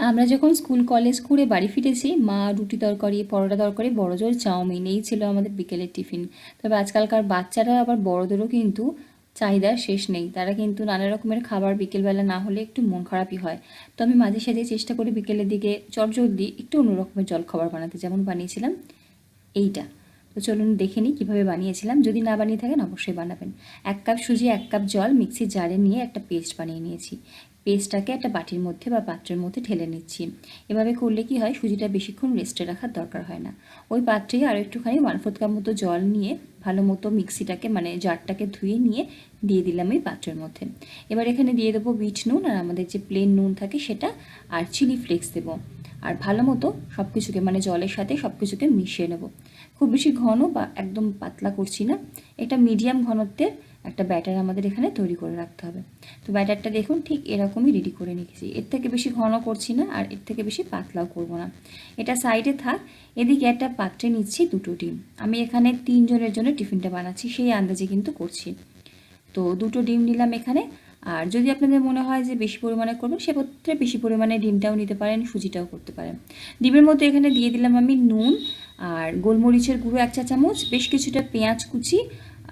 আমরা যখন school college করে বাড়ি ফিরেছি, মা রুটি তরকারি, পরোটা তরকারি, বড়জোর চাউমিন এই ছিল আমাদের বিকেলের টিফিন। তবে আজকালকার বাচ্চারা আবার বড়দেরও কিন্তু চাহিদার শেষ নেই, তারা কিন্তু নানা রকমের খাবার বিকেলবেলা না হলে একটু মন খারাপই হয়। তো আমি মাঝে সাঝে চেষ্টা করি বিকেলের দিকে চটজলদি একটু অন্য রকমের জলখাবার বানাতে, যেমন বানিয়েছিলাম এইটা। তো চলুন দেখে নিই কীভাবে বানিয়েছিলাম। যদি না বানিয়ে থাকেন অবশ্যই বানাবেন। 1 কাপ সুজি, 1 কাপ জল মিক্সির জারে নিয়ে একটা পেস্ট বানিয়ে নিয়েছি। পেস্টটাকে একটা বাটির মধ্যে বা পাত্রের মধ্যে ঢেলে নিচ্ছি। এভাবে করলে কি হয়, সুজিটা বেশিক্ষণ রেস্টে রাখার দরকার হয় না। ওই পাত্রেই আরও একটুখানি 1/4 কাপ মতো জল নিয়ে ভালো মতো মিক্সিটাকে মানে জারটাকে ধুয়ে নিয়ে দিয়ে দিলাম এই পাত্রের মধ্যে। এবার এখানে দিয়ে দেবো বিট নুন, আর আমাদের যে প্লেন নুন থাকে সেটা, আর চিলি ফ্লেক্স দেবো। আর ভালো মতো সব কিছুকে মানে জলের সাথে সব কিছুকে মিশিয়ে নেব। খুব বেশি ঘন বা একদম পাতলা করছি না, এটা মিডিয়াম ঘনত্বের একটা ব্যাটার আমাদের এখানে তৈরি করে রাখতে হবে। তো ব্যাটারটা দেখুন ঠিক এরকমই রেডি করে নিয়েছি। এর থেকে বেশি ঘন করছি না, আর এর থেকে বেশি পাতলাও করব না। এটা সাইডে থাক। এদিকে একটা পাত্রে নিচ্ছি 2টো ডিম। আমি এখানে 3 জনের জন্য টিফিনটা বানাচ্ছি, সেই আন্দাজে কিন্তু করছি। তো 2টো ডিম নিলাম এখানে। আর যদি আপনাদের মনে হয় যে বেশি পরিমাণে করবেন, সেক্ষেত্রে বেশি পরিমাণে ডিমটাও নিতে পারেন, সুজিটাও করতে পারেন। ডিমের মধ্যে এখানে দিয়ে দিলাম আমি নুন, আর গোলমরিচের গুঁড়ো 1 চা চামচ, বেশ কিছুটা পেঁয়াজ কুচি,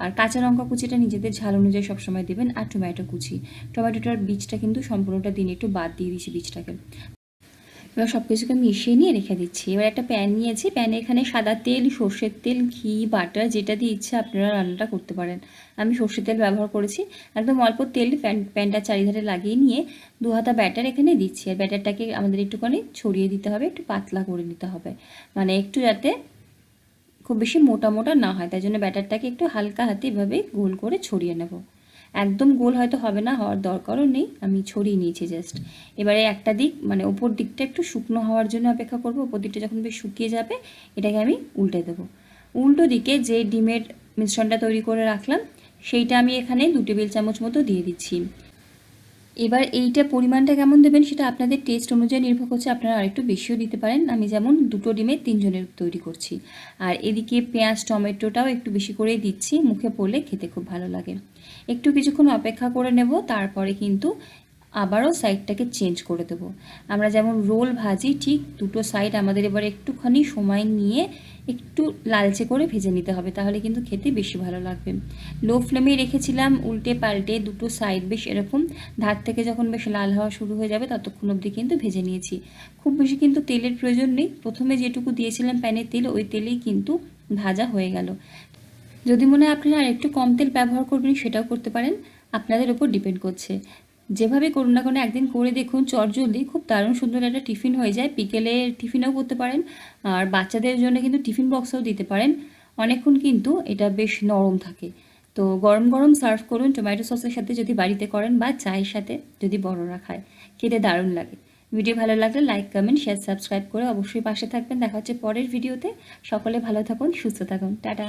আর কাঁচা লঙ্কা কুচিটা নিজেদের ঝাল অনুযায়ী সবসময় দেবেন, আর টমেটো কুচি। টমেটোটার বীজটা কিন্তু সম্পূর্ণটা দিন একটু বাদ দিয়ে দিয়েছি বীজটাকে। এবার সব কিছুকে মিশিয়ে নিয়ে রেখে দিচ্ছি। এবার একটা প্যান নিয়েছি, প্যানে এখানে সাদা তেল, সর্ষের তেল, ঘি, বাটার যেটা দিয়ে ইচ্ছে আপনারা রান্নাটা করতে পারেন। আমি সর্ষের তেল ব্যবহার করেছি। একদম অল্প তেল প্যানটা চারিধারে লাগিয়ে নিয়ে 2 হাতা ব্যাটার এখানে দিচ্ছি। আর ব্যাটারটাকে আমাদের একটুখানি ছড়িয়ে দিতে হবে, একটু পাতলা করে নিতে হবে, মানে একটু যাতে খুব বেশি মোটা মোটা না হয়, তাই জন্য ব্যাটারটাকে একটু হালকা হাতে এভাবে গোল করে ছড়িয়ে নেব। একদম গোল হয়তো হবে না, হওয়ার দরকারও নেই, আমি ছড়িয়ে নিয়েছি জাস্ট। এবারে একটা দিক মানে ওপর দিকটা একটু শুকনো হওয়ার জন্য অপেক্ষা করব। ওপর দিকটা যখন বেশ শুকিয়ে যাবে, এটাকে আমি উল্টে দেবো। উল্টো দিকে যে ডিমের মিশ্রণটা তৈরি করে রাখলাম, সেইটা আমি এখানে 2 টেবিল চামচ মতো দিয়ে দিচ্ছি। এবার এইটা পরিমাণটা কেমন দেবেন সেটা আপনাদের টেস্ট অনুযায়ী নির্ভর করছে, আপনারা আরেকটু বেশিও দিতে পারেন। আমি যেমন 2টো ডিমে 3 জনের তৈরি করছি। আর এদিকে পেঁয়াজ টমেটোটাও একটু বেশি করেই দিচ্ছি, মুখে পড়লে খেতে খুব ভালো লাগে। একটু কিছুক্ষণ অপেক্ষা করে নেব, তারপরে কিন্তু আবারও সাইডটাকে চেঞ্জ করে দেব। আমরা যেমন রোল ভাজি ঠিক 2টো সাইড আমাদের এবার একটুখানি সময় নিয়ে একটু লালচে করে ভেজে নিতে হবে, তাহলে কিন্তু খেতে বেশি ভালো লাগবে। লো ফ্লেমে রেখেছিলাম, উল্টে পাল্টে 2টো সাইড বেশ এরকম ধার থেকে যখন বেশ লাল হওয়া শুরু হয়ে যাবে ততক্ষণ অবধি কিন্তু ভেজে নিয়েছি। খুব বেশি কিন্তু তেলের প্রয়োজন নেই, প্রথমে যেটুকু দিয়েছিলাম প্যানে তেল, ওই তেলেই কিন্তু ভাজা হয়ে গেল। যদি মনে হয় আপনারা আর একটু কম তেল ব্যবহার করবেন সেটাও করতে পারেন, আপনাদের উপর ডিপেন্ড করছে। যেভাবে করুন না কেন একদিন করে দেখুন, চটজলদি খুব দারুণ সুন্দর একটা টিফিন হয়ে যায়। বিকেলে টিফিনেও করতে পারেন, আর বাচ্চাদের জন্য কিন্তু টিফিন বক্সেও দিতে পারেন। অনেকক্ষণ কিন্তু এটা বেশ নরম থাকে। তো গরম গরম সার্ভ করুন টমেটো সসের সাথে যদি বাড়িতে করেন, বা চায়ের সাথে যদি বড়রা খায়, খেতে দারুণ লাগে। ভিডিও ভালো লাগলে লাইক কমেন্ট শেয়ার সাবস্ক্রাইব করে অবশ্যই পাশে থাকবেন। দেখা হচ্ছে পরের ভিডিওতে। সকলে ভালো থাকুন, সুস্থ থাকুন, টাটা।